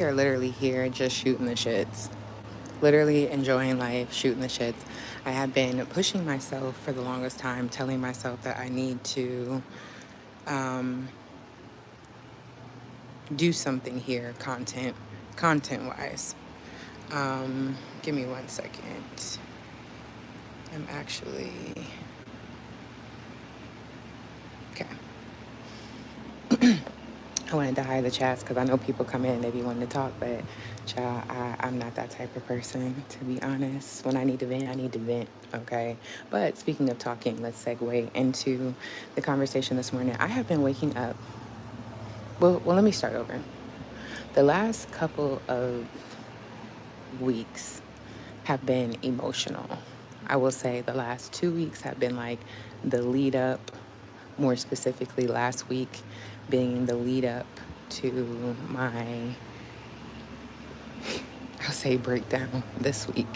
Are literally here just shooting the shits. Literally enjoying life, shooting the shits. I have been pushing myself for the longest time, telling myself that I need to um, do something here, content wise. Give me 1 second. I'm actually okay. I wanted to hide the chats because I know people come in, they be wanting to talk, but child, I'm not that type of person, to be honest. When I need to vent, okay? But speaking of talking, let's segue into the conversation this morning. I have been waking up. Well, let me start over. The last couple of weeks have been emotional. I will say the last 2 weeks have been like the lead up, more specifically, last week being the lead up to my, I'll say, breakdown this week.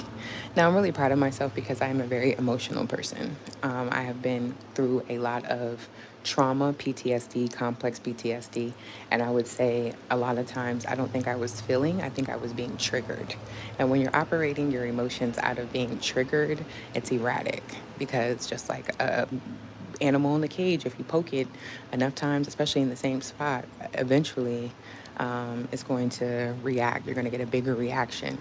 Now, I'm really proud of myself because I'm a very emotional person. I have been through a lot of trauma, PTSD, complex PTSD, and I would say a lot of times I don't think I was feeling, I think I was being triggered. And when you're operating your emotions out of being triggered, it's erratic because just like a animal in the cage, if you poke it enough times, especially in the same spot, eventually it's going to react. You're going to get a bigger reaction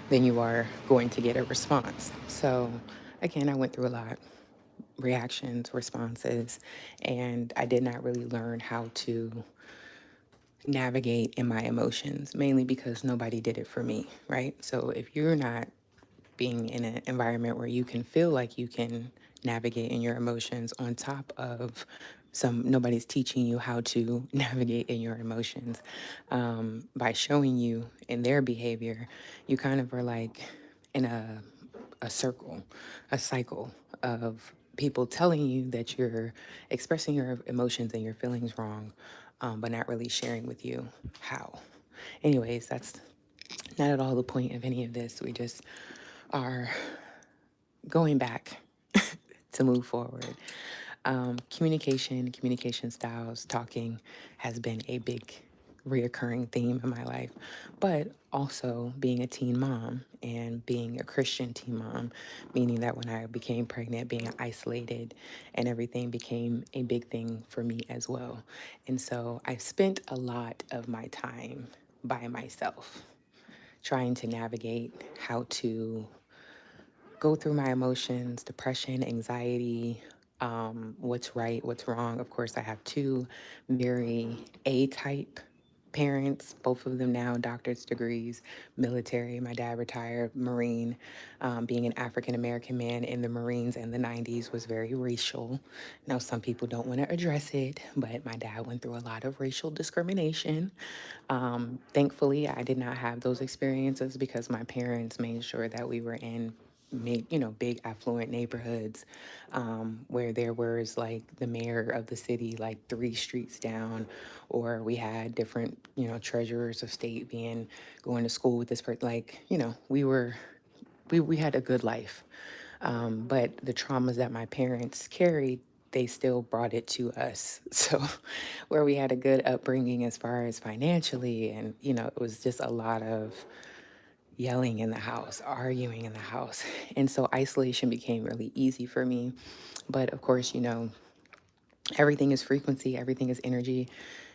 than you are going to get a response. So, again, I went through a lot, reactions, responses, and I did not really learn how to navigate in my emotions, mainly because nobody did it for me, right? So, if you're not being in an environment where you can feel like you can navigate in your emotions on top of nobody's teaching you how to navigate in your emotions, by showing you in their behavior, you kind of are like in a circle, a cycle of people telling you that you're expressing your emotions and your feelings wrong, but not really sharing with you how. Anyways, that's not at all the point of any of this. We just are going back to move forward. Communication styles, talking has been a big reoccurring theme in my life, but also being a teen mom and being a Christian teen mom, meaning that when I became pregnant, being isolated and everything became a big thing for me as well. And so I spent a lot of my time by myself trying to navigate how to go through my emotions, depression, anxiety, what's right, what's wrong. Of course, I have two very A type parents, both of them now doctorate degrees, military. My dad retired, Marine. Being an African American man in the Marines in the 90s was very racial. Now, some people don't want to address it, but my dad went through a lot of racial discrimination. Thankfully, I did not have those experiences because my parents made sure that we were in big affluent neighborhoods, where there was like the mayor of the city like 3 streets down, or we had different, treasurers of state being going to school with this person. Like, we had a good life. But the traumas that my parents carried, they still brought it to us. So, where we had a good upbringing as far as financially, and, it was just a lot of yelling in the house, arguing in the house. And so isolation became really easy for me. But of course, everything is frequency, everything is energy.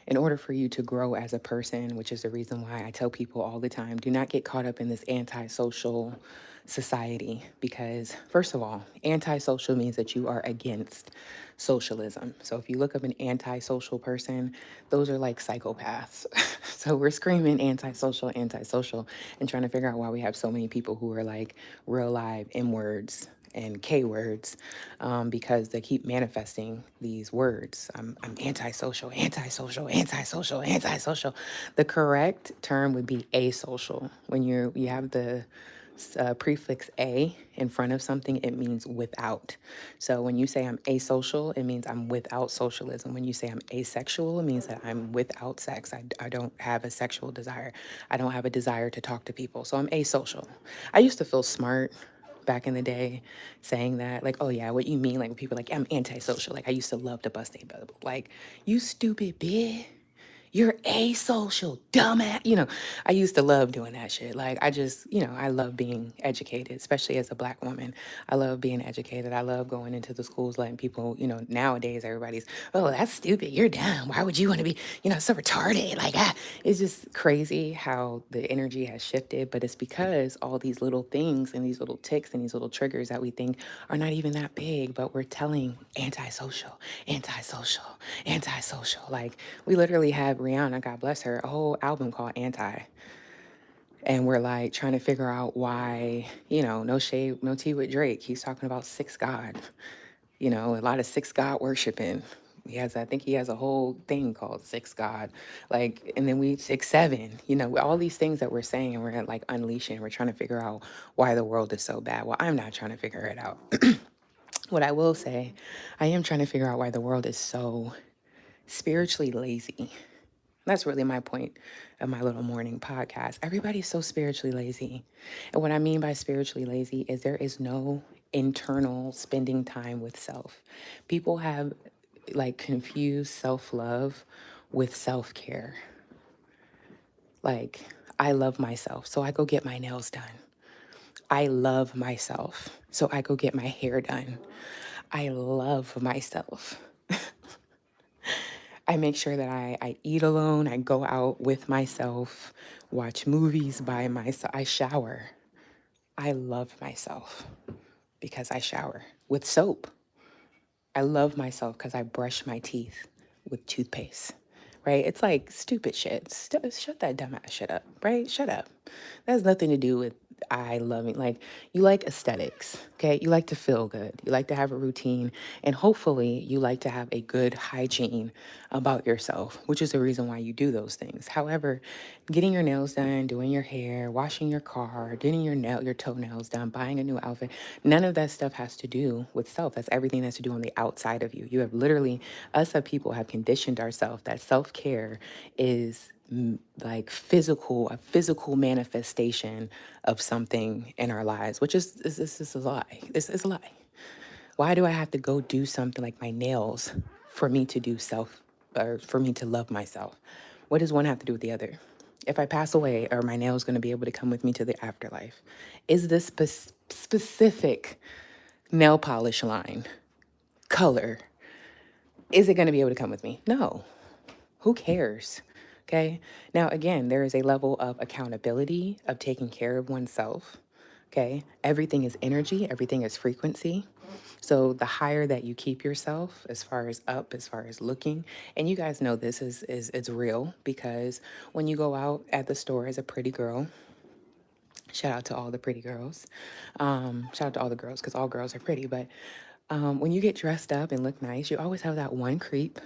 In order for you to grow as a person, which is the reason why I tell people all the time, do not get caught up in this antisocial society. Because, first of all, antisocial means that you are against socialism. So if you look up an antisocial person, those are like psychopaths. So we're screaming antisocial, antisocial, and trying to figure out why we have so many people who are like real live M words and K words, because they keep manifesting these words. I'm antisocial, antisocial, antisocial, antisocial. The correct term would be asocial. When you have the prefix a in front of something, it means without. So when you say I'm asocial, it means I'm without socialism. When you say I'm asexual, it means that I'm without sex. I don't have a sexual desire. I don't have a desire to talk to people. So I'm asocial. I used to feel smart back in the day saying that, like, oh yeah, what you mean, like when people are like, I'm antisocial. Like, I used to love to bust a bubble, like, you stupid bitch, You're asocial, dumbass. I used to love doing that shit. Like, I just, I love being educated, especially as a black woman. I love being educated. I love going into the schools, letting people, nowadays everybody's, oh, that's stupid. You're dumb. Why would you want to be, so retarded? Like, it's just crazy how the energy has shifted. But it's because all these little things and these little ticks and these little triggers that we think are not even that big, but we're telling antisocial, antisocial, antisocial. Like, we literally have Rihanna, God bless her, a whole album called Anti. And we're like trying to figure out why, no shade, no tea with Drake. He's talking about six God, a lot of six God worshiping. I think he has a whole thing called six God. Like, and then we 6 7, all these things that we're saying and we're like unleashing, we're trying to figure out why the world is so bad. Well, I'm not trying to figure it out. What I will say, I am trying to figure out why the world is so spiritually lazy. That's really my point of my little morning podcast. Everybody's so spiritually lazy. And what I mean by spiritually lazy is there is no internal spending time with self. People have like confused self-love with self-care. Like, I love myself, so I go get my nails done. I love myself, so I go get my hair done. I love myself. I make sure that I eat alone. I go out with myself, watch movies by myself. I shower. I love myself because I shower with soap. I love myself because I brush my teeth with toothpaste, right? It's like stupid shit. Shut that dumbass shit up, right? Shut up. That has nothing to do with I loving. Like, you like aesthetics, okay? You like to feel good. You like to have a routine. And hopefully you like to have a good hygiene about yourself, which is the reason why you do those things. However, getting your nails done, doing your hair, washing your car, getting your toenails done, buying a new outfit, none of that stuff has to do with self. That's everything that's to do on the outside of you. You have literally, us as people have conditioned ourselves that self-care is like a physical manifestation of something in our lives, which is a lie. This is a lie. Why do I have to go do something like my nails for me to do self, or for me to love myself? What does one have to do with the other? If I pass away, are my nails going to be able to come with me to the afterlife? Is this specific nail polish line, color, is it going to be able to come with me? No. Who cares? Okay. Now, again, there is a level of accountability of taking care of oneself. Okay. Everything is energy, everything is frequency. So the higher that you keep yourself as far as up, as far as looking, and you guys know this is it's real, because when you go out at the store as a pretty girl, shout out to all the pretty girls. Shout out to all the girls, because all girls are pretty. But when you get dressed up and look nice, you always have that one creep.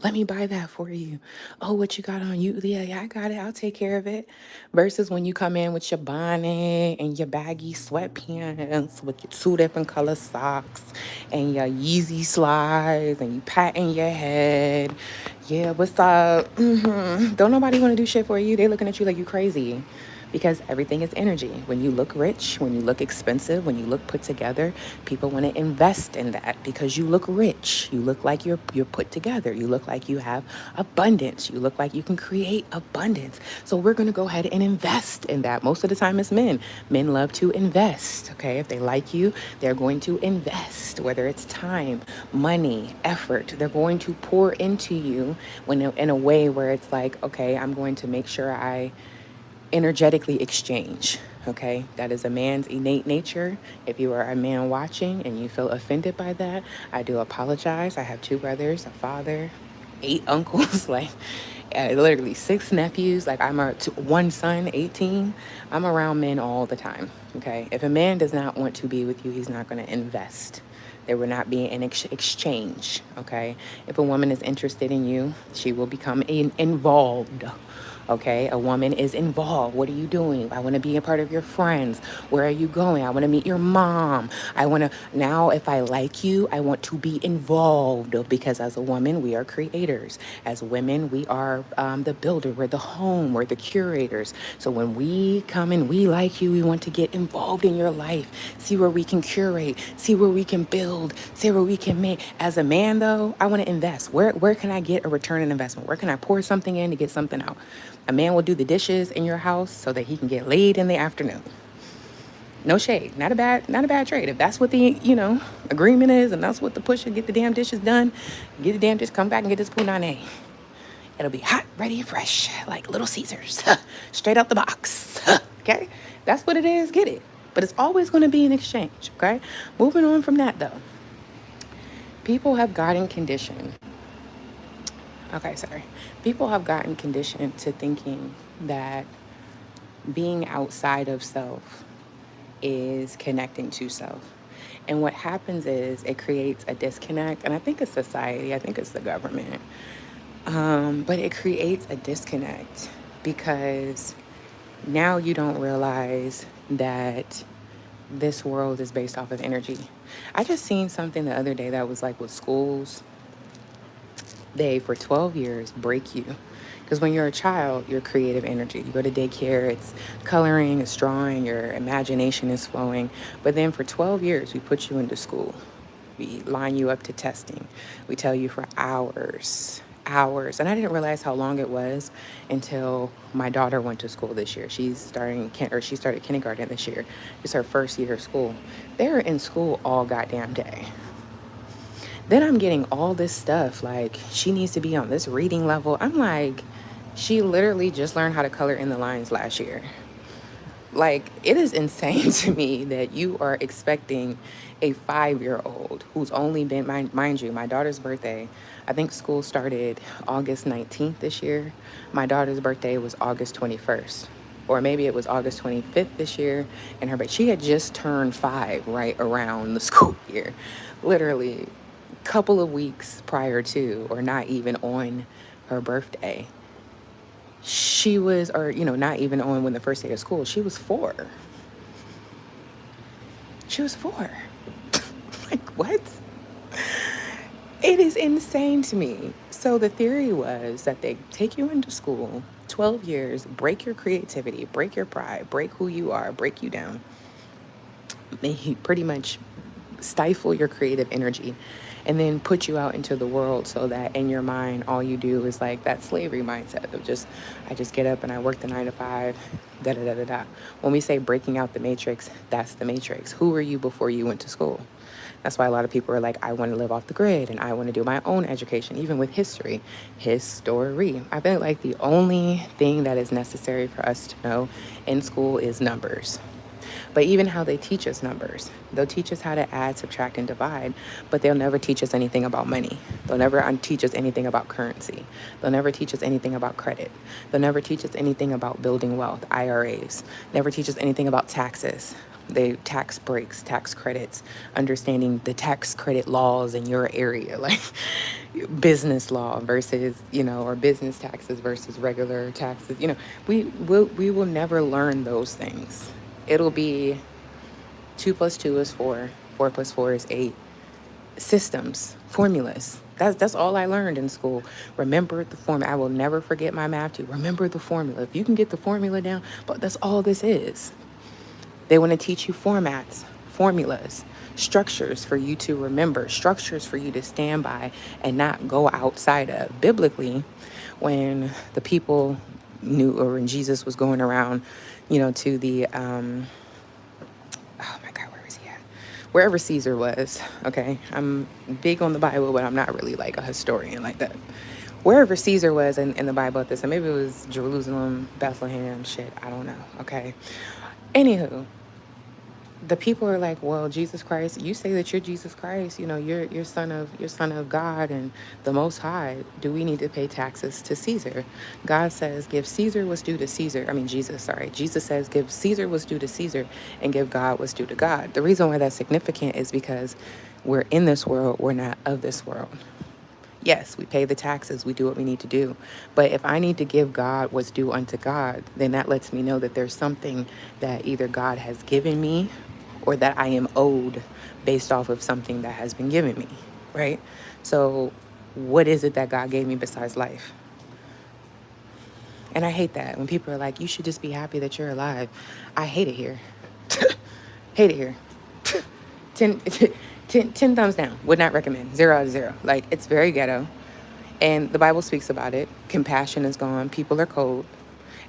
Let me buy that for you. Oh, what you got on you? Yeah, yeah, I got it. I'll take care of it. Versus when you come in with your bonnet and your baggy sweatpants with your 2 different color socks and your Yeezy slides and you patting your head. Yeah, what's up? Don't nobody want to do shit for you. They looking at you like you crazy. Because everything is energy. When you look rich, when you look expensive, when you look put together, people want to invest in that because you look rich. You look like you're put together. You look like you have abundance. You look like you can create abundance. So we're going to go ahead and invest in that. Most of the time it's men. Men love to invest, okay? If they like you, they're going to invest, whether it's time, money, effort. They're going to pour into you when in a way where it's like, okay, I'm going to make sure I energetically exchange. Okay, that is a man's innate nature. If you are a man watching and you feel offended by that, I do apologize. I have 2 brothers, a father, 8 uncles, like literally 6 nephews. Like, one son, 18. I'm around men all the time. Okay, if a man does not want to be with you, he's not going to invest. There will not be an exchange. Okay, if a woman is interested in you, she will become involved. Okay, a woman is involved. What are you doing? I want to be a part of your friends. Where are you going? I want to meet your mom. I want to, now if I like you, I want to be involved, because as a woman, we are creators. As women, we are the builder, we're the home, we're the curators. So when we come and we like you, we want to get involved in your life, see where we can curate, see where we can build, see where we can make. As a man, though, I want to invest. Where can I get a return on investment? Where can I pour something in to get something out? A man will do the dishes in your house so that he can get laid in the afternoon. No shade, not a bad trade. If that's what the agreement is, and that's what the push to get the damn dishes done, get the damn dish, come back and get this punane. It'll be hot, ready, fresh, like Little Caesars, straight out the box. Okay, that's what it is. Get it, but it's always going to be an exchange. Okay, moving on from that though, people have gotten conditioned. Okay, sorry. People have gotten conditioned to thinking that being outside of self is connecting to self. And what happens is it creates a disconnect. And I think it's society, I think it's the government. But it creates a disconnect because now you don't realize that this world is based off of energy. I just seen something the other day that was like with schools, they for 12 years break you, because when you're a child, you're creative energy. You go to daycare, it's coloring, it's drawing, your imagination is flowing. But then for 12 years we put you into school, we line you up to testing, we tell you for hours. And I didn't realize how long it was until my daughter went to school this year. She started kindergarten this year. It's her first year of school. They're in school all goddamn day. Then I'm getting all this stuff like she needs to be on this reading level. I'm like, she literally just learned how to color in the lines last year. Like, it is insane to me that you are expecting a 5-year-old who's only been, mind you, my daughter's birthday, I think school started August 19th this year. My daughter's birthday was August 21st. Or maybe it was August 25th this year. And she had just turned 5 right around the school year. Literally, couple of weeks prior to, or not even on her birthday, she was, or not even on when the first day of school, she was 4. She was 4. Like, what? It is insane to me. So the theory was that they take you into school 12 years, break your creativity, break your pride, break who you are, break you down. They pretty much stifle your creative energy and then put you out into the world so that in your mind all you do is like that slavery mindset of I just get up and I work the 9 to 5, da da da da da. When we say breaking out the matrix, that's the matrix. Who were you before you went to school? That's why a lot of people are like, I want to live off the grid and I want to do my own education, even with history. I feel like the only thing that is necessary for us to know in school is numbers. But even how they teach us numbers, they'll teach us how to add, subtract, and divide, but they'll never teach us anything about money. They'll never teach us anything about currency. They'll never teach us anything about credit. They'll never teach us anything about building wealth, IRAs. Never teach us anything about taxes. They tax breaks, tax credits, understanding the tax credit laws in your area, like business law versus, or business taxes versus regular taxes. We will never learn those things. It'll be 2 plus 2 is 4, 4 plus 4 is 8. Systems, formulas. That's all I learned in school. Remember the formula. I will never forget my math too. Remember the formula. If you can get the formula down, but that's all this is. They want to teach you formats, formulas, structures for you to remember, structures for you to stand by and not go outside of. Biblically, when the people knew, or when Jesus was going around, to the, oh my God, where was he at? Wherever Caesar was, okay? I'm big on the Bible, but I'm not really like a historian like that. Wherever Caesar was in the Bible at this time, maybe it was Jerusalem, Bethlehem, shit, I don't know, okay? Anywho, the people are like, well, Jesus Christ, you say that you're Jesus Christ, you're son of God and the Most High. Do we need to pay taxes to Caesar? God says, give Caesar what's due to Caesar. Jesus says, give Caesar what's due to Caesar and give God what's due to God. The reason why that's significant is because we're in this world, we're not of this world. Yes, we pay the taxes, we do what we need to do. But if I need to give God what's due unto God, then that lets me know that there's something that either God has given me or that I am owed based off of something that has been given me, right? So, what is it that God gave me besides life? And I hate that when people are like, you should just be happy that you're alive. I hate it here. Hate it here. 10, 10 thumbs down. Would not recommend. 0 out of 0. Like, it's very ghetto. And the Bible speaks about it. Compassion is gone. People are cold.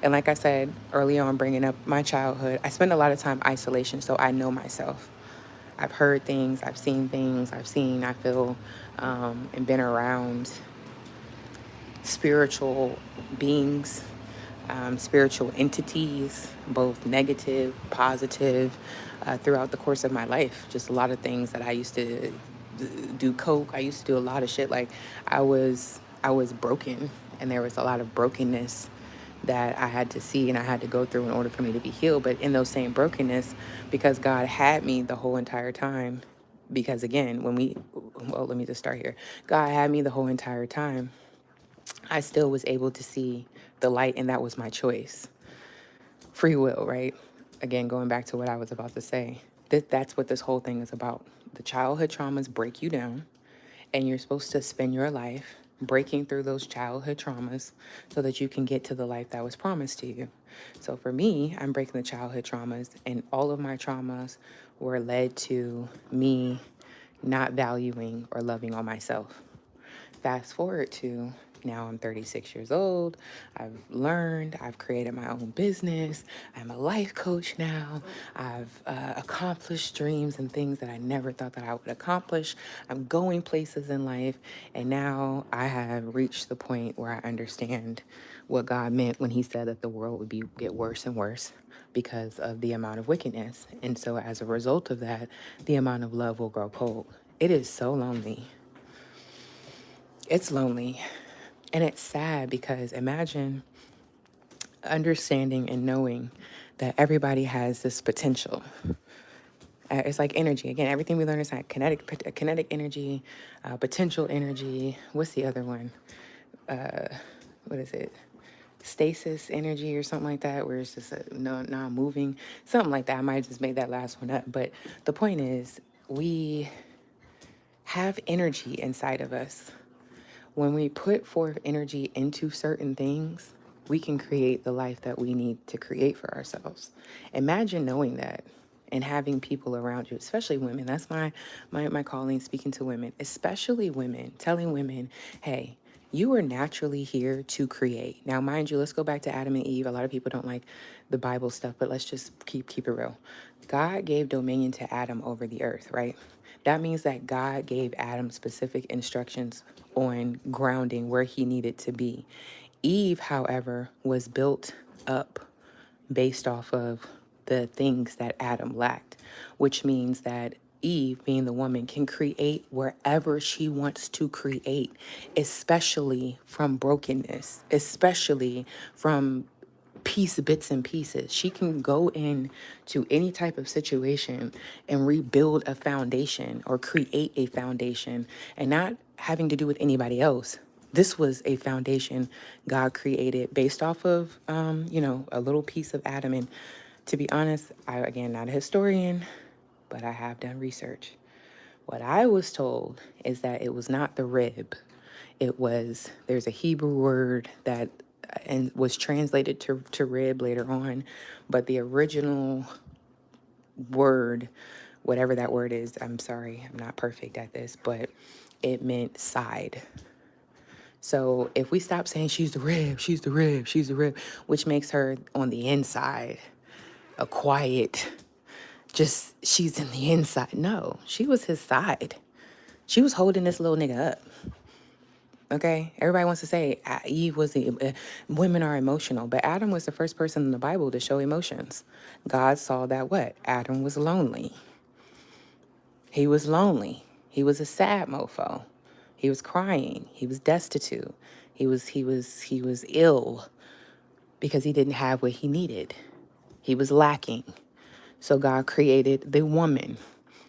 And like I said earlier on, bringing up my childhood, I spend a lot of time isolation, so I know myself. I've heard things, I've seen things, I feel, and been around spiritual beings, spiritual entities, both negative, positive, throughout the course of my life. Just a lot of things that I used to do coke. I used to do a lot of shit. Like I was broken, and there was a lot of brokenness that I had to see and I had to go through in order for me to be healed. But in those same brokenness, because God had me the whole entire time. Because again, well, let me just start here. God had me the whole entire time. I still was able to see the light, and that was my choice. Free will, right? Again, going back to what I was about to say, that's what this whole thing is about. The childhood traumas break you down, and you're supposed to spend your life breaking through those childhood traumas so that you can get to the life that was promised to you. So for me, I'm breaking the childhood traumas, and all of my traumas were led to me not valuing or loving on myself. Fast forward to now, I'm 36 years old. I've learned, I've created my own business. I'm a life coach now. I've accomplished dreams and things that I never thought that I would accomplish. I'm going places in life. And now I have reached the point where I understand what God meant when he said that the world would get worse and worse because of the amount of wickedness. And so as a result of that, the amount of love will grow cold. It is so lonely. It's lonely. And it's sad because imagine understanding and knowing that everybody has this potential. It's like energy. Again, everything we learn is like kinetic energy, potential energy. What's the other one? What is it? Stasis energy or something like that, where it's just no non-moving, something like that. I might have just made that last one up. But the point is, we have energy inside of us. When we put forth energy into certain things, we can create the life that we need to create for ourselves. Imagine knowing that and having people around you, especially women. That's my calling, speaking to women, especially women, telling women, hey, you are naturally here to create. Now, mind you, let's go back to Adam and Eve. A lot of people don't like the Bible stuff, but let's just keep it real. God gave dominion to Adam over the earth, right? That means that God gave Adam specific instructions on grounding where he needed to be. Eve, however, was built up based off of the things that Adam lacked, which means that Eve, being the woman, can create wherever she wants to create, especially from brokenness, especially from bits and pieces. She can go in to any type of situation and rebuild a foundation or create a foundation, and not having to do with anybody else. This was a foundation God created based off of, a little piece of Adam. And to be honest, I, again, not a historian, but I have done research. What I was told is that it was not the rib. There's a Hebrew word that and was translated to rib later on, but the original word, whatever that word is, I'm sorry, I'm not perfect at this, but it meant side. So if we stop saying she's the rib, she's the rib, she's the rib, which makes her on the inside, a quiet, just she's in the inside. No, she was his side. She was holding this little nigga up. Okay, everybody wants to say Eve was women are emotional, but Adam was the first person in the Bible to show emotions. God saw that what? Adam was lonely. He was lonely. He was a sad mofo. He was crying. He was destitute. He was ill because he didn't have what he needed. He was lacking. So God created the woman.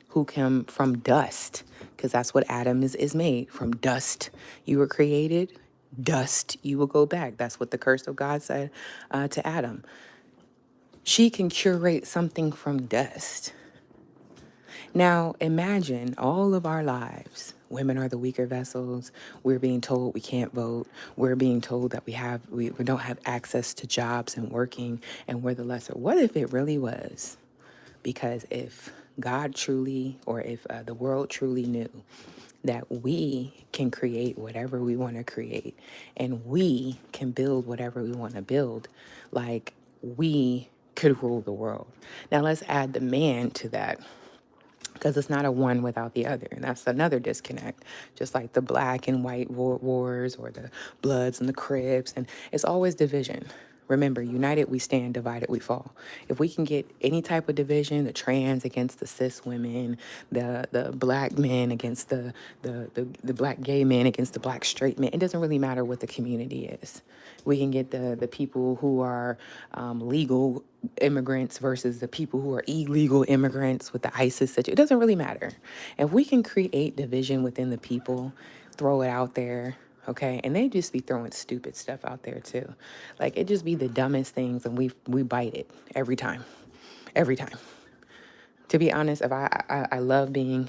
who come from dust, because that's what Adam is made from. Dust you were created, dust you will go back. That's what the curse of God said to Adam. She can curate something from dust. Now, imagine all of our lives. Women are the weaker vessels. We're being told we can't vote. We're being told that we don't have access to jobs and working, and we're the lesser. What if it really was? Because if God truly, or if the world truly knew that we can create whatever we want to create, and we can build whatever we want to build, like, we could rule the world. Now let's add the man to that, because it's not a one without the other. And that's another disconnect, just like the black and white wars, or the Bloods and the Crips. And it's always division. Remember, united we stand, divided we fall. If we can get any type of division, the trans against the cis women, the black men against the black gay men against the black straight men, it doesn't really matter what the community is. We can get the people who are legal immigrants versus the people who are illegal immigrants with the ISIS situation. It doesn't really matter. If we can create division within the people, throw it out there, okay? And they just be throwing stupid stuff out there too. Like, it just be the dumbest things, and we bite it every time. Every time. To be honest, if I love being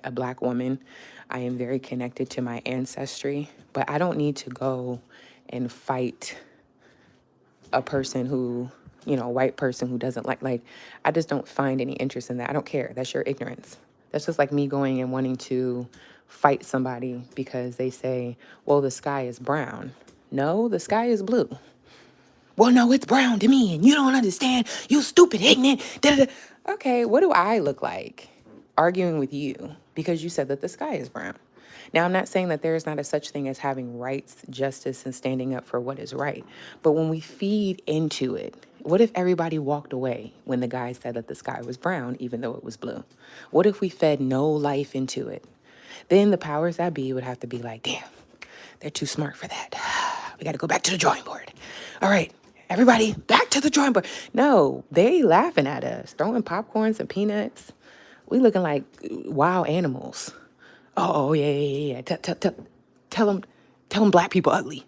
a black woman. I am very connected to my ancestry, but I don't need to go and fight a person who, a white person who doesn't like, I just don't find any interest in that. I don't care. That's your ignorance. That's just like me going and wanting to fight somebody because they say, well, the sky is brown. No, the sky is blue. Well, no, it's brown to me, and you don't understand. You stupid, ignorant. Da, da, da. Okay, what do I look like arguing with you because you said that the sky is brown? Now, I'm not saying that there is not a such thing as having rights, justice, and standing up for what is right. But when we feed into it, what if everybody walked away when the guy said that the sky was brown, even though it was blue? What if we fed no life into it? Then the powers that be would have to be like, damn, they're too smart for that. We got to go back to the drawing board. All right, everybody, back to the drawing board. No, they laughing at us, throwing popcorns and peanuts. We looking like wild animals. Oh, yeah, yeah, yeah. Tell them black people ugly.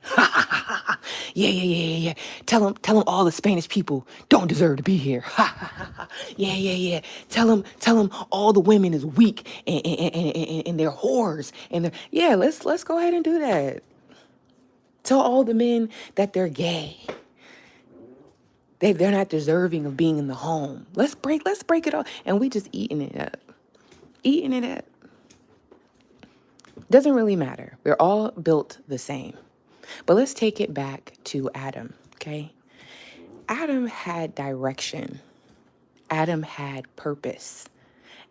Yeah, yeah, yeah, yeah, yeah. Tell them all the Spanish people don't deserve to be here. Yeah, yeah, yeah. Tell them all the women is weak and they're whores and they're, yeah. Let's go ahead and do that. Tell all the men that they're gay. They're not deserving of being in the home. Let's break it all, and we just eating it up, eating it up. Doesn't really matter. We're all built the same. But let's take it back to Adam, okay? Adam had direction. Adam had purpose.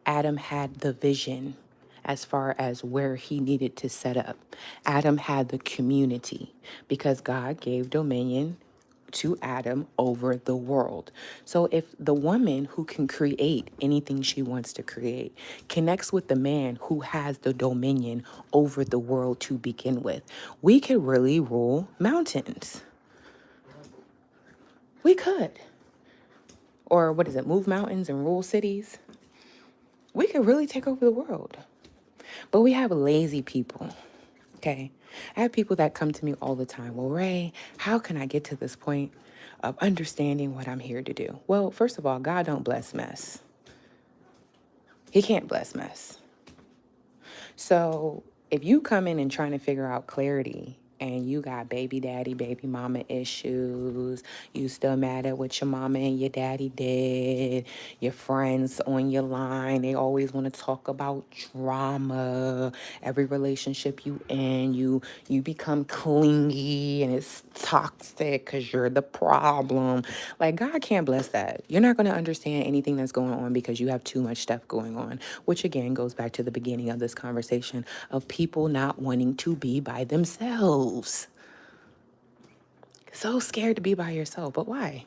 Adam had the vision as far as where he needed to set up. Adam had the community because God gave dominion to Adam over the world. So if the woman who can create anything she wants to create connects with the man who has the dominion over the world to begin with, we could really rule mountains. We could. Or what is it? Move mountains and rule cities. We could really take over the world. But we have lazy people. Okay. I have people that come to me all the time. Well, Ray, how can I get to this point of understanding what I'm here to do? Well, first of all, God don't bless mess. He can't bless mess. So if you come in and trying to figure out clarity and you got baby daddy, baby mama issues, you still mad at what your mama and your daddy did, your friends on your line, they always want to talk about drama, every relationship you in, you become clingy and it's toxic because you're the problem. Like, God can't bless that. You're not going to understand anything that's going on because you have too much stuff going on, which again goes back to the beginning of this conversation of people not wanting to be by themselves. So scared to be by yourself. But why?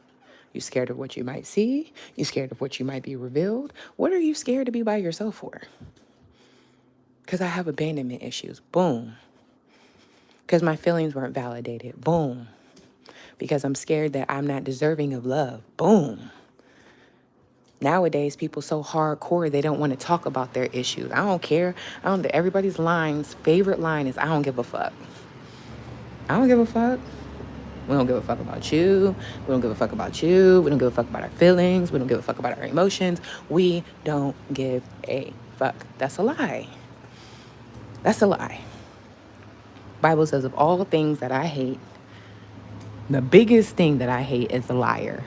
You scared of what you might see? You scared of what you might be revealed? What are you scared to be by yourself for? Because I have abandonment issues. Boom. Because my feelings weren't validated. Boom. Because I'm scared that I'm not deserving of love. Boom. Nowadays, people so hardcore, they don't want to talk about their issues. I don't care. Everybody's favorite line is, I don't give a fuck. I don't give a fuck. We don't give a fuck about you. We don't give a fuck about you. We don't give a fuck about our feelings. We don't give a fuck about our emotions. We don't give a fuck. That's a lie. That's a lie. Bible says, of all things that I hate, the biggest thing that I hate is a liar.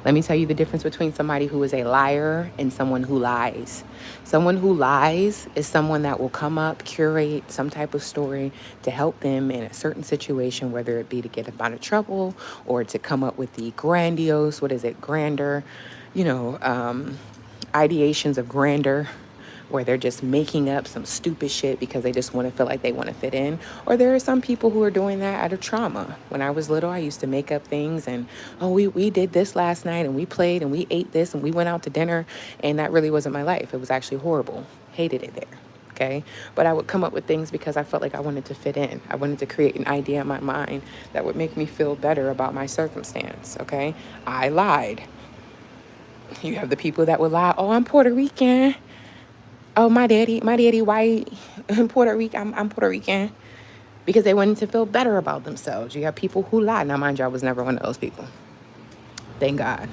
Let me tell you the difference between somebody who is a liar and someone who lies. Someone who lies is someone that will come up, curate some type of story to help them in a certain situation, whether it be to get them out of trouble or to come up with the grandiose, grander, ideations of grandeur, where they're just making up some stupid shit because they just want to feel like they want to fit in. Or there are some people who are doing that out of trauma. When I was little, I used to make up things and, oh, we did this last night and we played and we ate this and we went out to dinner, and that really wasn't my life. It was actually horrible. Hated it there. Okay. But I would come up with things because I felt like I wanted to fit in. I wanted to create an idea in my mind that would make me feel better about my circumstance. Okay. I lied. You have the people that would lie. Oh, I'm Puerto Rican. Oh, my daddy white. I'm Puerto Rican. I'm Puerto Rican. Because they wanted to feel better about themselves. You have people who lie. Now, mind you, I was never one of those people. Thank God.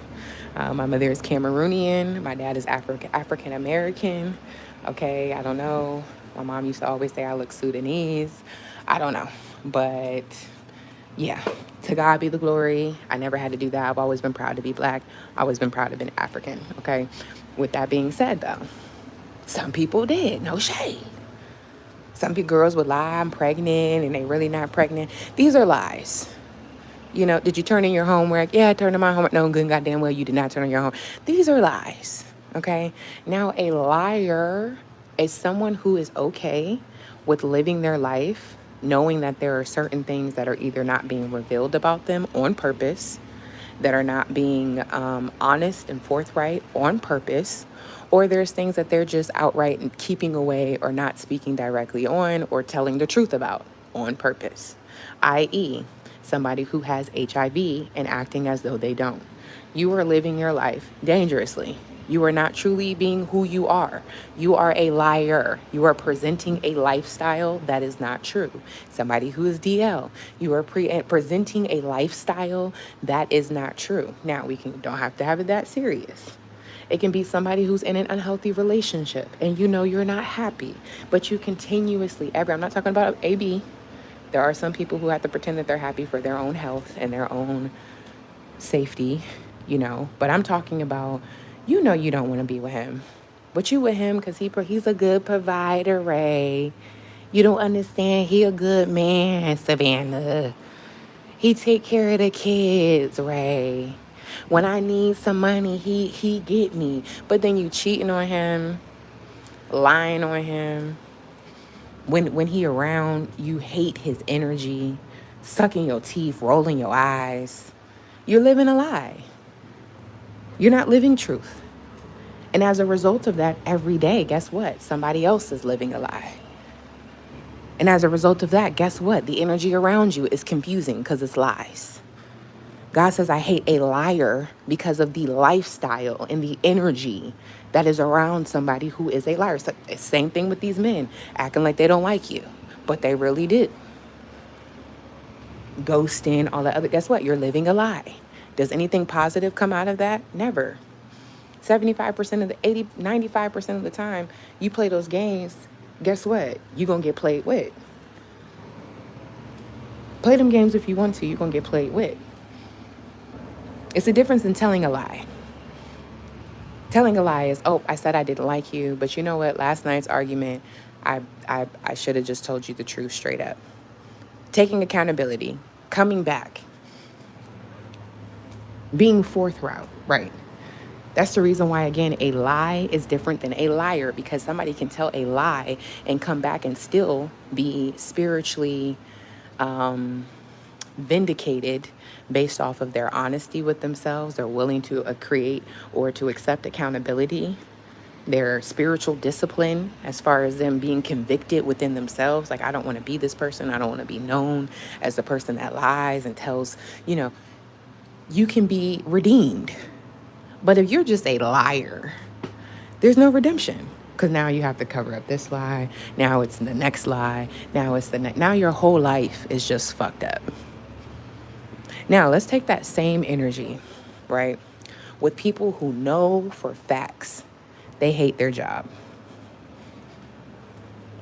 My mother is Cameroonian. My dad is African American. Okay, I don't know. My mom used to always say I look Sudanese. I don't know. But yeah, to God be the glory. I never had to do that. I've always been proud to be Black. I've always been proud to be African. Okay. With that being said, though, some people did. No shade. Some girls would lie, I'm pregnant, and they really not pregnant. These are lies. Did you turn in your homework? Yeah, I turned in my homework. No, good goddamn well, you did not turn in your home. These are lies, okay? Now, a liar is someone who is okay with living their life, knowing that there are certain things that are either not being revealed about them on purpose, that are not being honest and forthright on purpose, or there's things that they're just outright keeping away or not speaking directly on or telling the truth about on purpose, i.e., somebody who has HIV and acting as though they don't. You are living your life dangerously. You are not truly being who you are. You are a liar. You are presenting a lifestyle that is not true. Somebody who is DL, you are presenting a lifestyle that is not true. Now, don't have to have it that serious. It can be somebody who's in an unhealthy relationship and you're not happy, but you continuously, I'm not talking about AB. There are some people who have to pretend that they're happy for their own health and their own safety, but I'm talking about, you don't want to be with him, but you with him because he's a good provider, Ray. You don't understand. He a good man, Savannah. He take care of the kids, Ray. When I need some money, he get me. But then you cheating on him, lying on him. When he around, you hate his energy, sucking your teeth, rolling your eyes. You're living a lie. You're not living truth. And as a result of that, every day, guess what? Somebody else is living a lie. And as a result of that, guess what? The energy around you is confusing because it's lies. God says, I hate a liar because of the lifestyle and the energy that is around somebody who is a liar. So, same thing with these men, acting like they don't like you, but they really do. Ghosting, all that other, guess what? You're living a lie. Does anything positive come out of that? Never. 75% of the 95% of the time you play those games, guess what? You're going to get played with. Play them games if you want to, you're going to get played with. It's a difference in telling a lie. Telling a lie is, oh, I said I didn't like you, but you know what? Last night's argument, I should have just told you the truth straight up. Taking accountability, coming back, being forthright, right? That's the reason why, again, a lie is different than a liar, because somebody can tell a lie and come back and still be spiritually vindicated based off of their honesty with themselves. They're willing to create or to accept accountability, their spiritual discipline as far as them being convicted within themselves. Like, I don't want to be this person. I don't want to be known as the person that lies and tells, you can be redeemed. But if you're just a liar, there's no redemption. Because now you have to cover up this lie. Now it's the next lie. Now it's the next. Now your whole life is just fucked up. Now let's take that same energy, right? With people who know for facts they hate their job.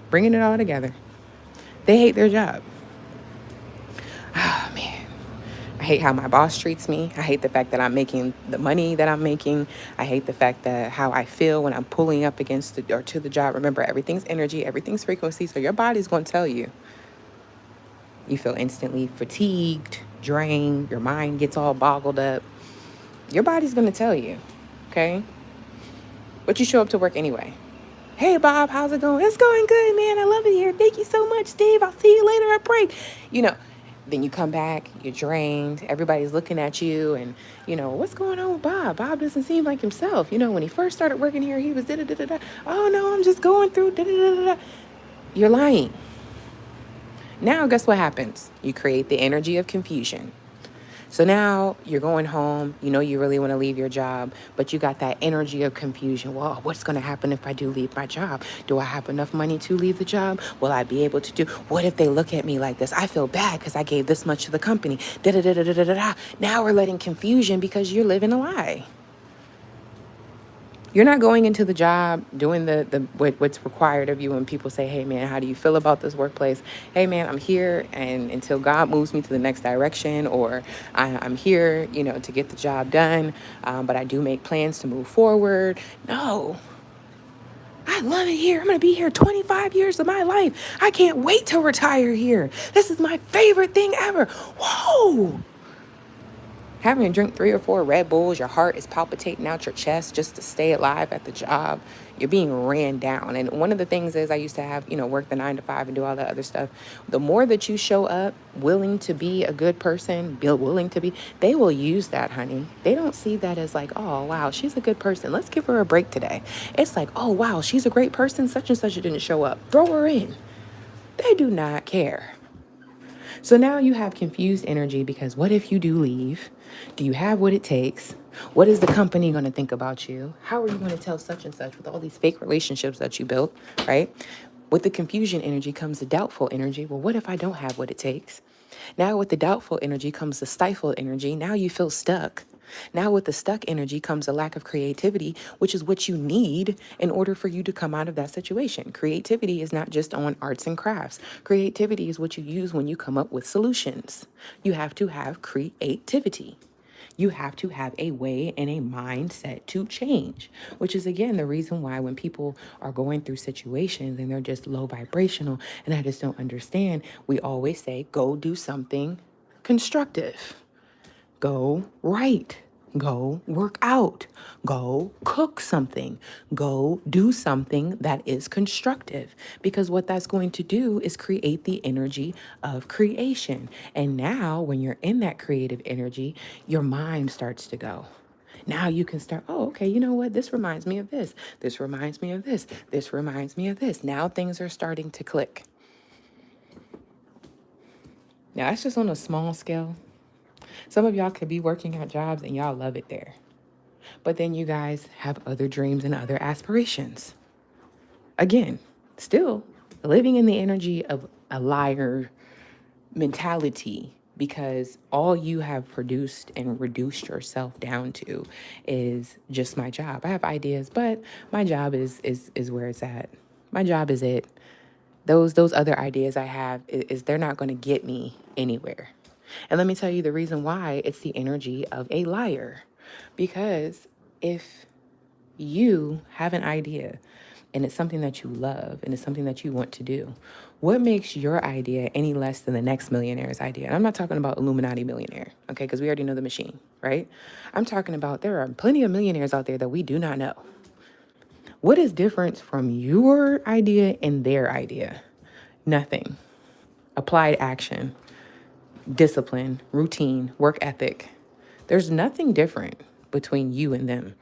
Bringing it all together. They hate their job. Oh, man. I hate how my boss treats me. I hate the fact that I'm making the money that I'm making. I hate the fact that how I feel when I'm pulling up against the, or to the job. Remember, everything's energy, everything's frequency. So your body's going to tell you. You feel instantly fatigued, drained. Your mind gets all boggled up. Your body's going to tell you, okay? But you show up to work anyway. Hey, Bob, how's it going? It's going good, man. I love it here. Thank you so much, Steve. I'll see you later at break. You know, then you come back, you're drained. Everybody's looking at you and, what's going on with Bob? Bob doesn't seem like himself. When he first started working here, he was da-da-da-da-da. Oh, no, I'm just going through da-da-da-da-da. You're lying. Now, guess what happens? You create the energy of confusion. So now you're going home, you really want to leave your job, but you got that energy of confusion. Well, what's going to happen if I do leave my job? Do I have enough money to leave the job? Will I be able to do? What if they look at me like this? I feel bad because I gave this much to the company. Da da da da da da da. Now we're letting confusion because you're living a lie. You're not going into the job doing what's required of you when people say, hey, man, how do you feel about this workplace? Hey, man, I'm here and until God moves me to the next direction, or I'm here, to get the job done, but I do make plans to move forward. No, I love it here. I'm going to be here 25 years of my life. I can't wait to retire here. This is my favorite thing ever. Whoa. Having to drink 3 or 4 Red Bulls, your heart is palpitating out your chest just to stay alive at the job. You're being ran down. And one of the things is I used to have, work the 9 to 5 and do all that other stuff. The more that you show up willing to be a good person, willing to be, they will use that, honey. They don't see that as like, oh, wow, she's a good person. Let's give her a break today. It's like, oh, wow, she's a great person. Such and such didn't show up. Throw her in. They do not care. So now you have confused energy because what if you do leave? Do you have what it takes? What is the company going to think about you? How are you going to tell such and such with all these fake relationships that you built, right? With the confusion energy comes the doubtful energy. Well, what if I don't have what it takes? Now with the doubtful energy comes the stifled energy. Now you feel stuck. Now with the stuck energy comes a lack of creativity, which is what you need in order for you to come out of that situation. Creativity is not just on arts and crafts. Creativity is what you use when you come up with solutions. You have to have creativity. You have to have a way and a mindset to change, which is, again, the reason why when people are going through situations and they're just low vibrational and I just don't understand, we always say, go do something constructive. Go write. Go work out. Go cook something. Go do something that is constructive. Because what that's going to do is create the energy of creation. And now, when you're in that creative energy, your mind starts to go. Now you can start, oh, okay, you know what? This reminds me of this. This reminds me of this. This reminds me of this. Now things are starting to click. Now, that's just on a small scale. Some of y'all could be working at jobs and y'all love it there. But then you guys have other dreams and other aspirations. Again, still living in the energy of a liar mentality because all you have produced and reduced yourself down to is just my job. I have ideas, but my job is where it's at. My job is it. Those other ideas I have is they're not going to get me anywhere. And let me tell you the reason why. It's the energy of a liar. Because if you have an idea and it's something that you love and it's something that you want to do, what makes your idea any less than the next millionaire's idea? And I'm not talking about Illuminati millionaire, okay, because we already know the machine, right? I'm talking about there are plenty of millionaires out there that we do not know. What is different from your idea and their idea? Nothing. Applied action, discipline, routine, work ethic. There's nothing different between you and them.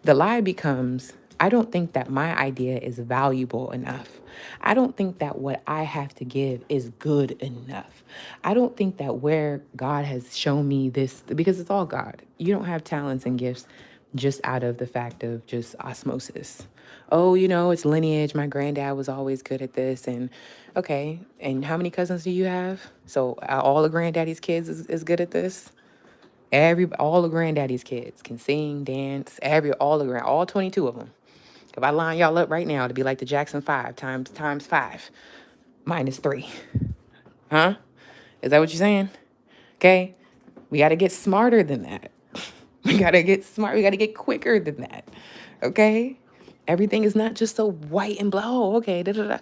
The lie becomes, I don't think that my idea is valuable enough. I don't think that what I have to give is good enough. I don't think that where God has shown me this, because it's all God. You don't have talents and gifts just out of the fact of just osmosis. Oh, you know, it's lineage. My granddad was always good at this. And okay, and how many cousins do you have? So all the granddaddy's kids is good at this? All the granddaddy's kids can sing, dance, all 22 of them. If I line y'all up right now to be like the Jackson 5 times 5 minus 3. Huh? Is that what you're saying? Okay? We got to get smarter than that. We got to get smart. We got to get quicker than that. Okay? Everything is not just so white and black. Oh, okay. Da, da, da.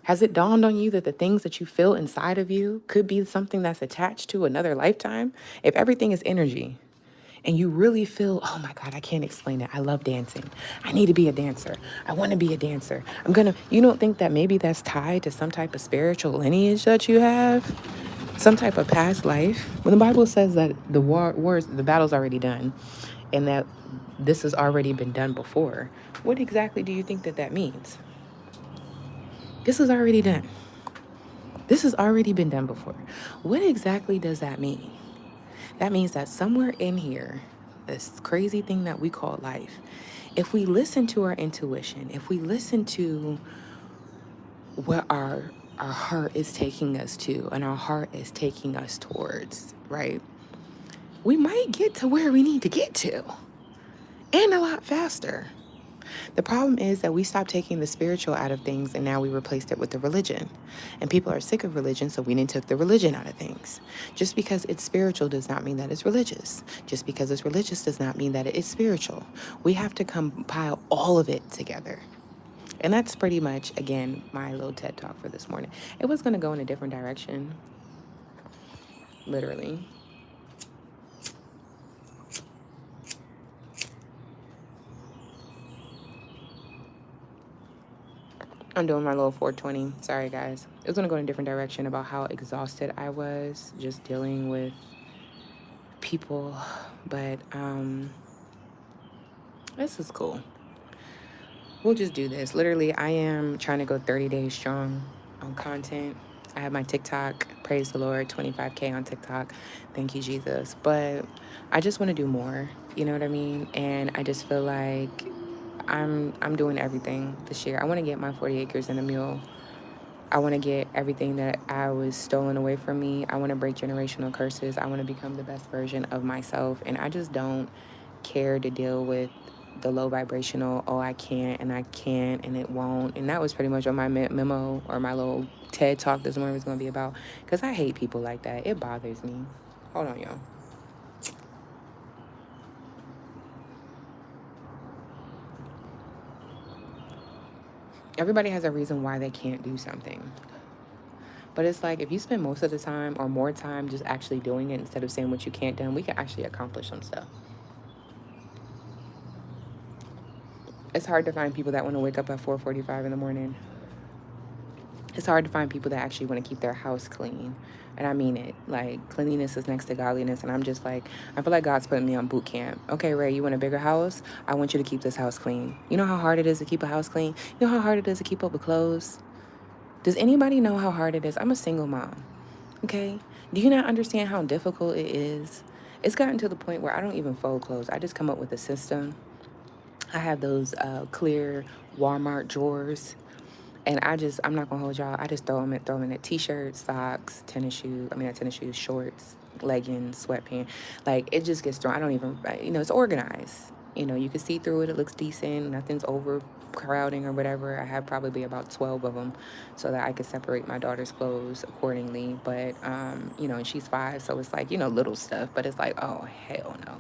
Has it dawned on you that the things that you feel inside of you could be something that's attached to another lifetime? If everything is energy, and you really feel, oh my God, I can't explain it. I love dancing. I need to be a dancer. I want to be a dancer. You don't think that maybe that's tied to some type of spiritual lineage that you have? Some type of past life? When the Bible says that the battle's already done and that this has already been done before, what exactly do you think that that means? This is already done. This has already been done before. What exactly does that mean? That means that somewhere in here, this crazy thing that we call life, if we listen to our intuition, if we listen to what our heart is taking us to and our heart is taking us towards, right? We might get to where we need to get to and a lot faster. The problem is that we stopped taking the spiritual out of things and now we replaced it with the religion. And people are sick of religion, so we didn't took the religion out of things. Just because it's spiritual does not mean that it's religious. Just because it's religious does not mean that it is spiritual. We have to compile all of it together. And that's pretty much, again, my little TED talk for this morning. It was going to go in a different direction, literally. I'm doing my little 420. Sorry, guys. It was going to go in a different direction about how exhausted I was just dealing with people. But this is cool. We'll just do this. Literally, I am trying to go 30 days strong on content. I have my TikTok. Praise the Lord, 25K on TikTok. Thank you, Jesus. But I just want to do more. You know what I mean? And I just feel like I'm doing everything this year. I want to get my 40 acres and a mule. I want to get everything that I was stolen away from me. I want to break generational curses. I want to become the best version of myself. And I just don't care to deal with the low vibrational, oh, I can't and I can't and it won't. And that was pretty much what my memo or my little TED talk this morning was going to be about. Because I hate people like that. It bothers me. Hold on, y'all. Everybody has a reason why they can't do something. But it's like if you spend most of the time or more time just actually doing it instead of saying what you can't do, we can actually accomplish some stuff. It's hard to find people that want to wake up at 4:45 in the morning. It's hard to find people that actually want to keep their house clean. And I mean it. Like, cleanliness is next to godliness. And I'm just like, I feel like God's putting me on boot camp. Okay, Ray, you want a bigger house? I want you to keep this house clean. You know how hard it is to keep a house clean? You know how hard it is to keep up with clothes? Does anybody know how hard it is? I'm a single mom. Okay? Do you not understand how difficult it is? It's gotten to the point where I don't even fold clothes. I just come up with a system. I have those clear Walmart drawers. And I'm not gonna hold y'all. I just throw them in a t-shirt, socks, not tennis shoes, shorts, leggings, sweatpants. Like, it just gets thrown. I don't even, it's organized. You can see through it. It looks decent. Nothing's overcrowding or whatever. I have probably about 12 of them so that I could separate my daughter's clothes accordingly. But, and she's 5, so it's like, little stuff. But it's like, oh, hell no.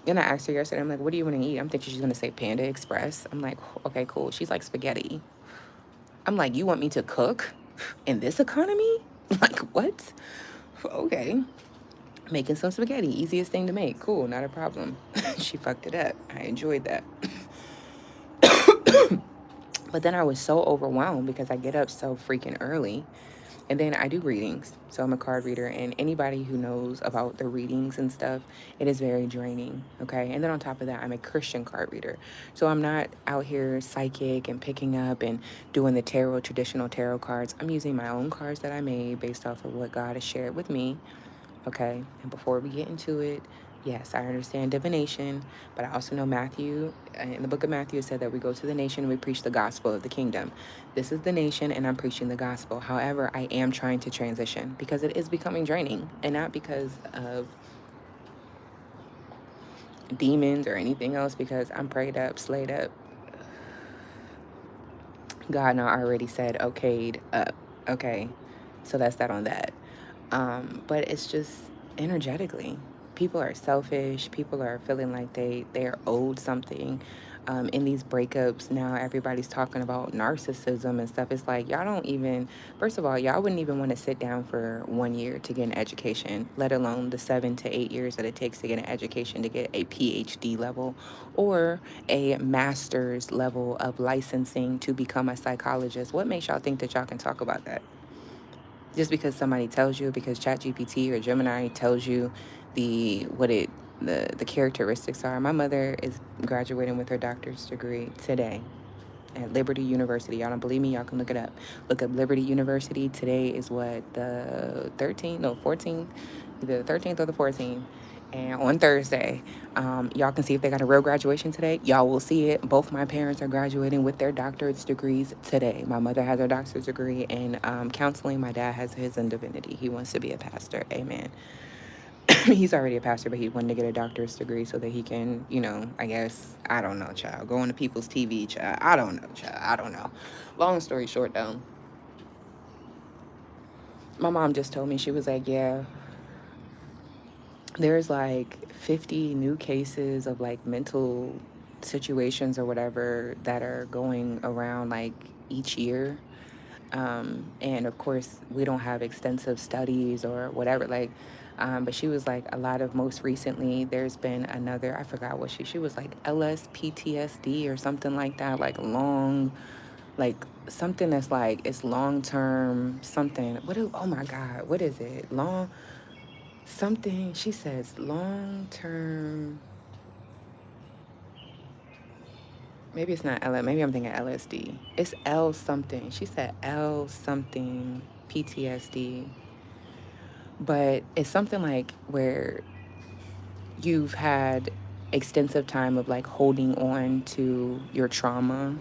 Then I asked her yesterday, I'm like, what do you want to eat? I'm thinking she's going to say Panda Express. I'm like, okay, cool. She's like, spaghetti. I'm like, you want me to cook in this economy? Like, what? Okay. Making some spaghetti. Easiest thing to make. Cool, not a problem. She fucked it up. I enjoyed that. But then I was so overwhelmed because I get up so freaking early. And then I do readings. So I'm a card reader. And anybody who knows about the readings and stuff, it is very draining. Okay. And then on top of that, I'm a Christian card reader. So I'm not out here psychic and picking up and doing the traditional tarot cards. I'm using my own cards that I made based off of what God has shared with me. Okay. And before we get into it, Yes, I understand divination, but I also know Matthew, in the book of Matthew, it said that we go to the nation and we preach the gospel of the kingdom. This is the nation, and I'm preaching the gospel. However, I am trying to transition because it is becoming draining, and not because of demons or anything else, because I'm prayed up, slayed up. God now already said, okayed up. Okay. So that's that on that. But it's just energetically. People are selfish. People are feeling like they're owed something. In these breakups now, everybody's talking about narcissism and stuff. It's like y'all don't even. First of all, y'all wouldn't even want to sit down for 1 year to get an education, let alone the 7 to 8 years that it takes to get an education to get a PhD level or a master's level of licensing to become a psychologist. What makes y'all think that y'all can talk about that? Just because somebody tells you, because ChatGPT or Gemini tells you the what it the characteristics are. My mother is graduating with her doctor's degree today at Liberty University. Y'all don't believe me? Y'all can look it up. Look up Liberty University. Today is what, the 13th? No, 14th. Either the 13th or the 14th. And on Thursday, y'all can see if they got a real graduation today. Y'all will see it. Both my parents are graduating with their doctorate degrees today. My mother has her doctorate degree in counseling. My dad has his in divinity. He wants to be a pastor. Amen. He's already a pastor, but he wanted to get a doctorate degree so that he can, I guess, I don't know, child, go on to people's TV, child. I don't know, child. I don't know. Long story short, though, my mom just told me, she was like, yeah, there's like 50 new cases of like mental situations or whatever that are going around like each year. And of course, we don't have extensive studies or whatever. But she was like, a lot of most recently, there's been another, I forgot what she was like LSPTSD or something like that, like long, like something that's like, it's long term, something. Oh my God, what is it? Something, she says long term, maybe it's not maybe I'm thinking LSD. It's L something. She said L something PTSD. But it's something like where you've had extensive time of like holding on to your trauma,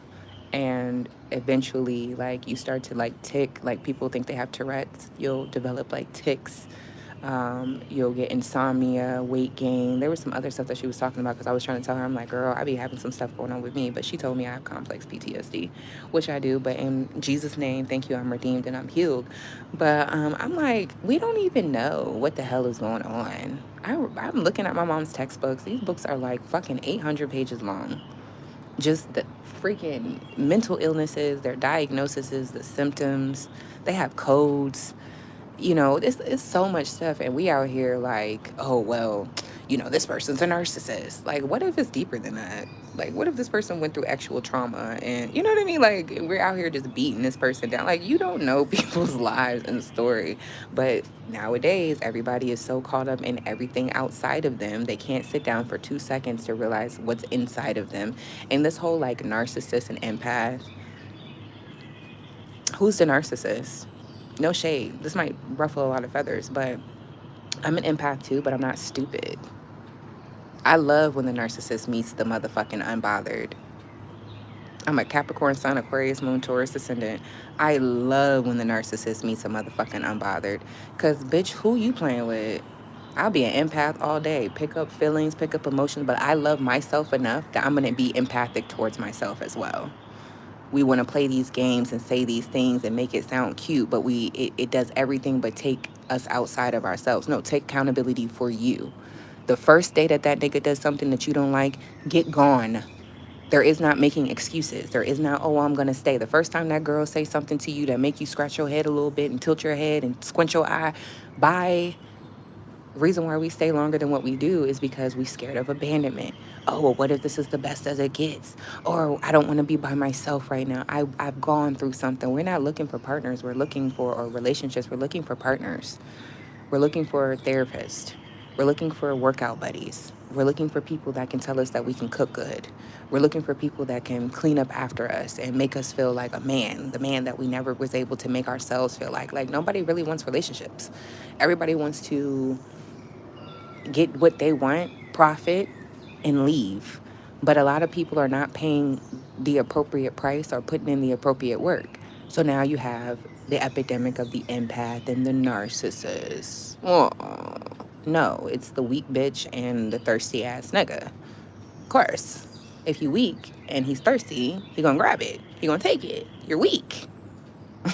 and eventually like you start to like tick, like people think they have Tourette's, you'll develop like tics. You'll get insomnia, weight gain. There was some other stuff that she was talking about, because I was trying to tell her, I'm like, girl, I be having some stuff going on with me. But she told me I have complex PTSD, which I do. But in Jesus' name, thank you, I'm redeemed and I'm healed. But I'm like, we don't even know what the hell is going on. I'm looking at my mom's textbooks. These books are like fucking 800 pages long. Just the freaking mental illnesses, their diagnoses, the symptoms. They have codes. It's so much stuff, and we out here like, oh well, this person's a narcissist. Like, what if it's deeper than that? Like, what if this person went through actual trauma, and you know what I mean? Like, we're out here just beating this person down. Like, you don't know people's lives and story. But nowadays, everybody is so caught up in everything outside of them, they can't sit down for 2 seconds to realize what's inside of them. And this whole like narcissist and empath, who's the narcissist? No shade. This might ruffle a lot of feathers, but I'm an empath too, but I'm not stupid. I love when the narcissist meets the motherfucking unbothered. I'm a Capricorn Sun, Aquarius Moon, Taurus Ascendant. I love when the narcissist meets a motherfucking unbothered. Because, bitch, who you playing with? I'll be an empath all day. Pick up feelings, pick up emotions, but I love myself enough that I'm going to be empathic towards myself as well. We want to play these games and say these things and make it sound cute, but it does everything but take us outside of ourselves. No, take accountability for you. The first day that nigga does something that you don't like, get gone. There is not making excuses. There is not, oh, I'm going to stay. The first time that girl say something to you that make you scratch your head a little bit and tilt your head and squint your eye, bye. Reason why we stay longer than what we do is because we scared of abandonment. Oh, well, what if this is the best as it gets? Or I don't want to be by myself right now. I've gone through something. We're not looking for partners. We're looking for, or relationships. We're looking for partners. We're looking for therapists. We're looking for workout buddies. We're looking for people that can tell us that we can cook good. We're looking for people that can clean up after us and make us feel like a man, the man that we never was able to make ourselves feel like. Like, nobody really wants relationships. Everybody wants to get what they want, profit, and leave. But a lot of people are not paying the appropriate price or putting in the appropriate work. So now you have the epidemic of the empath and the narcissist. Oh, no, it's the weak bitch and the thirsty ass nigga. Of course, if you weak and he's thirsty, he gonna grab it. He gonna take it. You're weak.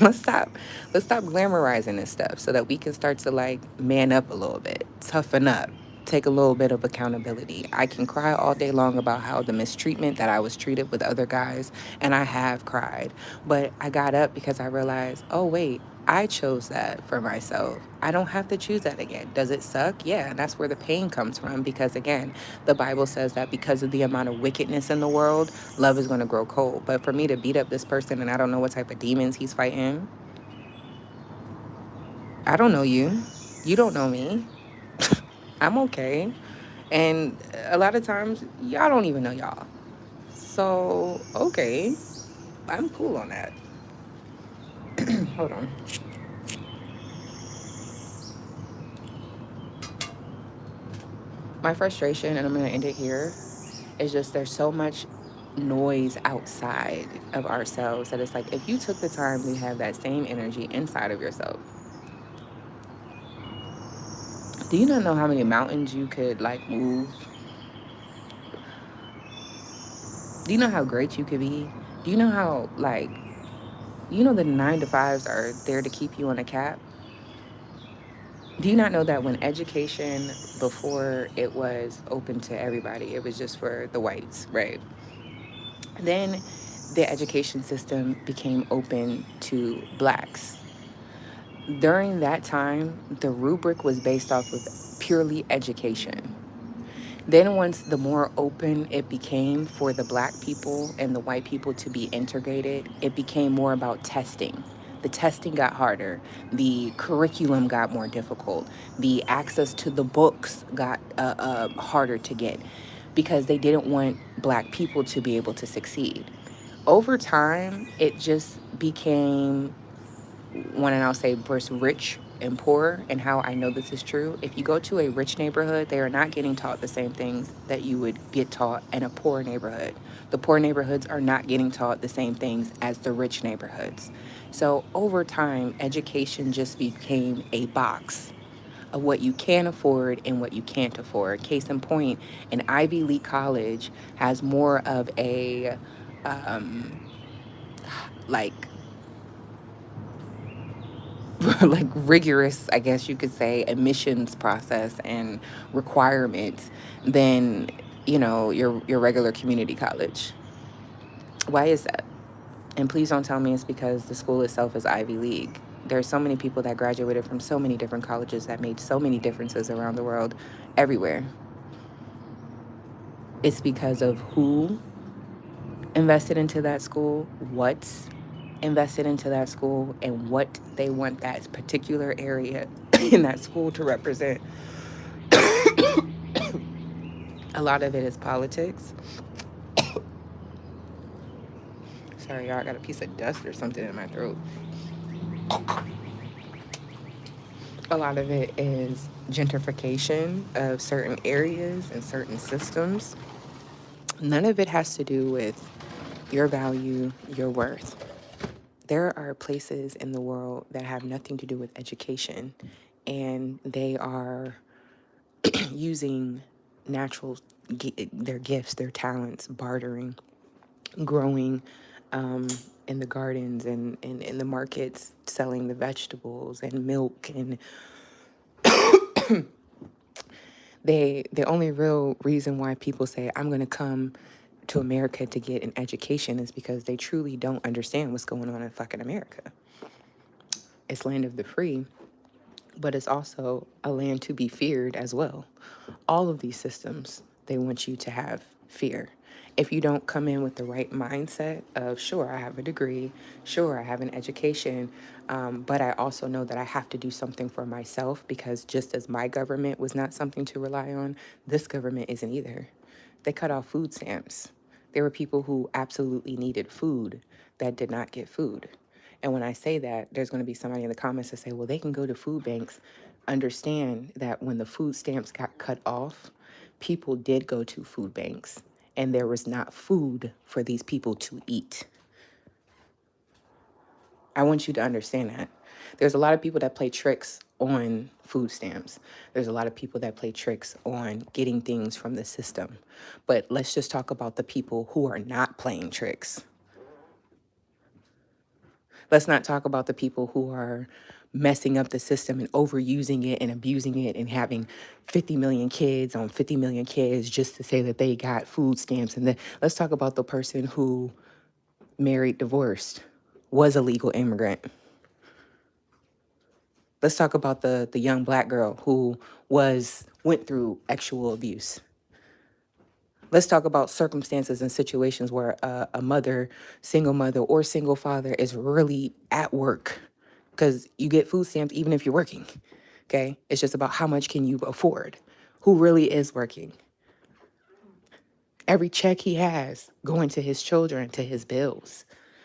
let's stop let's stop glamorizing this stuff so that we can start to like man up a little bit, toughen up, take a little bit of accountability. I can cry all day long about how the mistreatment that I was treated with other guys, and I have cried, but I got up because I realized, oh wait, I chose that for myself. I don't have to choose that again. Does it suck? Yeah, and that's where the pain comes from, because again, the Bible says that because of the amount of wickedness in the world, love is going to grow cold. But for me to beat up this person and I don't know what type of demons he's fighting, I don't know you. You don't know me. I'm okay. And a lot of times, y'all don't even know y'all. So, okay, I'm cool on that. Hold on. My frustration, and I'm going to end it here, is just there's so much noise outside of ourselves that it's like if you took the time to have that same energy inside of yourself, do you not know how many mountains you could like move? Do you know how great you could be? Do you know how, like, you know, the 9 to 5s are there to keep you on a cap? Do you not know that when education, before it was open to everybody, it was just for the whites, right? Then the education system became open to blacks. During that time, the rubric was based off of purely education. Then, once the more open it became for the black people and the white people to be integrated, it became more about testing. The testing got harder. The curriculum got more difficult. The access to the books got harder to get because they didn't want black people to be able to succeed. Over time, it just became one, and I'll say versus rich and poor, and how I know this is true. If you go to a rich neighborhood, they are not getting taught the same things that you would get taught in a poor neighborhood. The poor neighborhoods are not getting taught the same things as the rich neighborhoods. So over time, education just became a box of what you can afford and what you can't afford. Case in point, an Ivy League college has more of a like like rigorous, I guess you could say, admissions process and requirements than, you know, your regular community college. Why is that? And please don't tell me it's because the school itself is Ivy League. There's so many people that graduated from so many different colleges that made so many differences around the world, everywhere. It's because of who invested into that school, what's invested into that school, and what they want that particular area in that school to represent. A lot of it is politics. Sorry, y'all, I got a piece of dust or something in my throat. A lot of it is gentrification of certain areas and certain systems. None of it has to do with your value, your worth. There are places in the world that have nothing to do with education, and they are using their gifts, their talents, bartering, growing in the gardens and in the markets, selling the vegetables and milk. And the only real reason why people say, I'm going to come to America to get an education is because they truly don't understand what's going on in fucking America. It's land of the free, but it's also a land to be feared as well. All of these systems, they want you to have fear. If you don't come in with the right mindset of, sure, I have a degree, sure, I have an education, but I also know that I have to do something for myself, because just as my government was not something to rely on, this government isn't either. They cut off food stamps. There were people who absolutely needed food that did not get food. And when I say that, there's going to be somebody in the comments that say, well, they can go to food banks. understand that when the food stamps got cut off, people did go to food banks and there was not food for these people to eat. I want you to understand that. There's a lot of people that play tricks on food stamps. There's a lot of people that play tricks on getting things from the system. But let's just talk about the people who are not playing tricks. Let's not talk about the people who are messing up the system and overusing it and abusing it and having 50 million kids on 50 million kids just to say that they got food stamps. And then let's talk about the person who married, divorced, was a legal immigrant. Let's talk about the young black girl who went through sexual abuse. Let's talk about circumstances and situations where a mother, single mother, or single father is really at work, because you get food stamps even if you're working. Okay, it's just about how much can you afford. Who really is working? Every check he has going to his children, to his bills.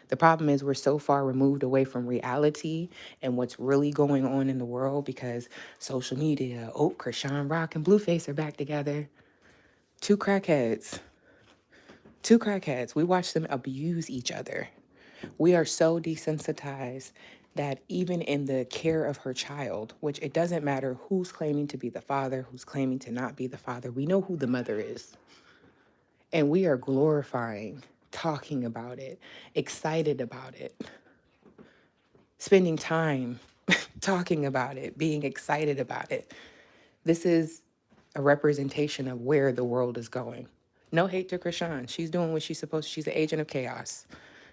The problem is we're so far removed away from reality and what's really going on in the world because social media, Krishan Rock and Blueface are back together. Two crackheads. Two crackheads. We watch them abuse each other. We are so desensitized that even in the care of her child, which it doesn't matter who's claiming to be the father, who's claiming to not be the father, we know who the mother is. And we are glorifying, talking about it, excited about it, spending time talking about it, being excited about it. This is a representation of where the world is going. No hate to Krishan. She's doing what she's supposed to. She's an agent of chaos.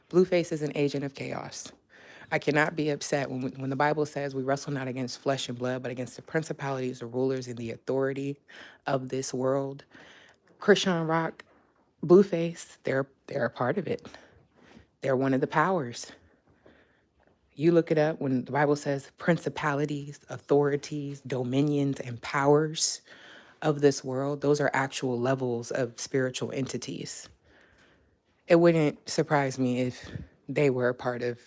Blueface is an agent of chaos. I cannot be upset when the Bible says we wrestle not against flesh and blood, but against the principalities, the rulers, and the authority of this world. Krishan Rock, Blueface, they're a part of it. They're one of the powers. You look it up when the Bible says principalities, authorities, dominions, and powers of this world, those are actual levels of spiritual entities. It wouldn't surprise me if they were a part of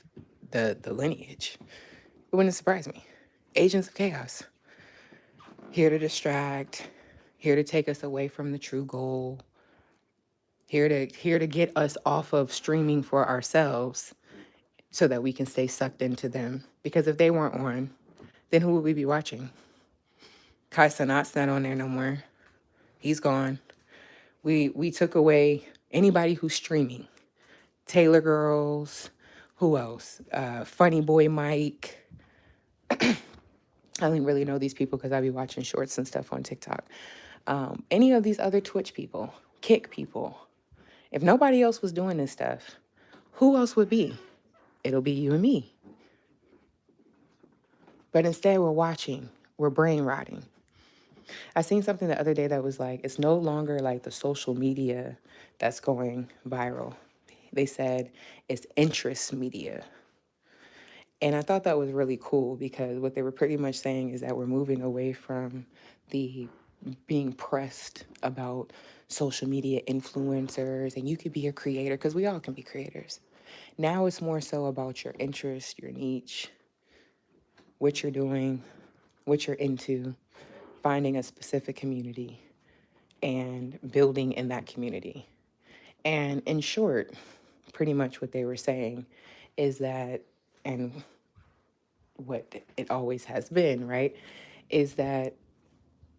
the lineage. It wouldn't surprise me. Agents of chaos, here to distract, here to take us away from the true goal, here to get us off of streaming for ourselves so that we can stay sucked into them. Because if they weren't on, then who would we be watching? Kai Sanat's not on there no more. He's gone. We took away anybody who's streaming. Taylor Girls, who else? Funny Boy Mike. I don't really know these people because I be watching shorts and stuff on TikTok. Any of these other Twitch people, Kick people. If nobody else was doing this stuff, who else would be? It'll be you and me. But instead, we're watching. We're brain rotting. I seen something the other day that was like, it's no longer like the social media that's going viral. They said it's interest media. And I thought that was really cool because what they were pretty much saying is that we're moving away from the being pressed about social media influencers and you could be a creator because we all can be creators. Now it's more so about your interest, your niche, what you're doing, what you're into, finding a specific community and building in that community. And in short, pretty much what they were saying is that, and what it always has been, right, is that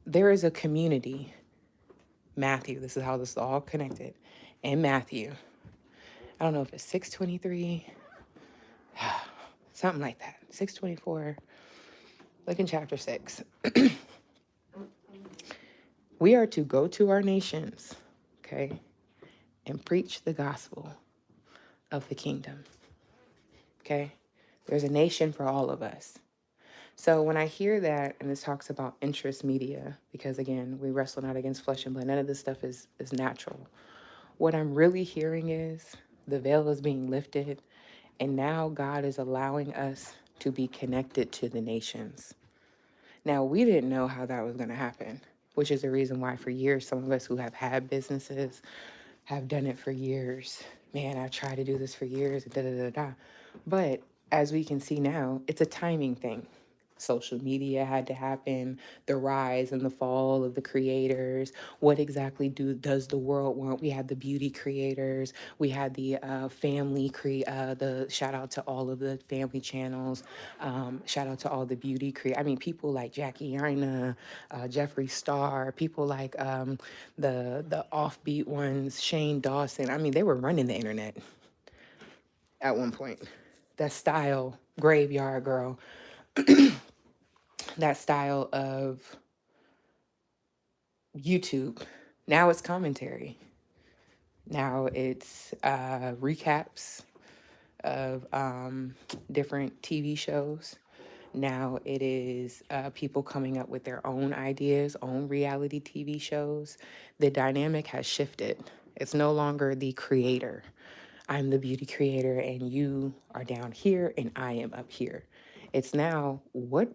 there is a community. Matthew, this is how this is all connected. And Matthew, I don't know if it's 623, something like that, 624. Look in chapter 6. We are to go to our nations, okay, and preach the gospel of the kingdom, okay? There's a nation for all of us. So when I hear that, and this talks about interest media, because again, we wrestle not against flesh and blood, none of this stuff is natural. What I'm really hearing is the veil is being lifted, and now God is allowing us to be connected to the nations. Now, we didn't know how that was going to happen, which is the reason why for years, some of us who have had businesses have done it for years. Man, I've tried to do this for years, da da da da. But as we can see now, it's a timing thing. Social media had to happen, the rise and the fall of the creators. What exactly does the world want? We had the beauty creators, we had the the shout out to all of the family channels, shout out to all the I mean, people like Jackie Aina, Jeffree Star, people like the offbeat ones, Shane Dawson. I mean, they were running the internet at one point. That style, Graveyard Girl, that style of YouTube. Now it's commentary. Now it's recaps of different TV shows. Now it is people coming up with their own ideas, own reality TV shows. The dynamic has shifted. It's no longer the creator. I'm the beauty creator and you are down here and I am up here. It's now what's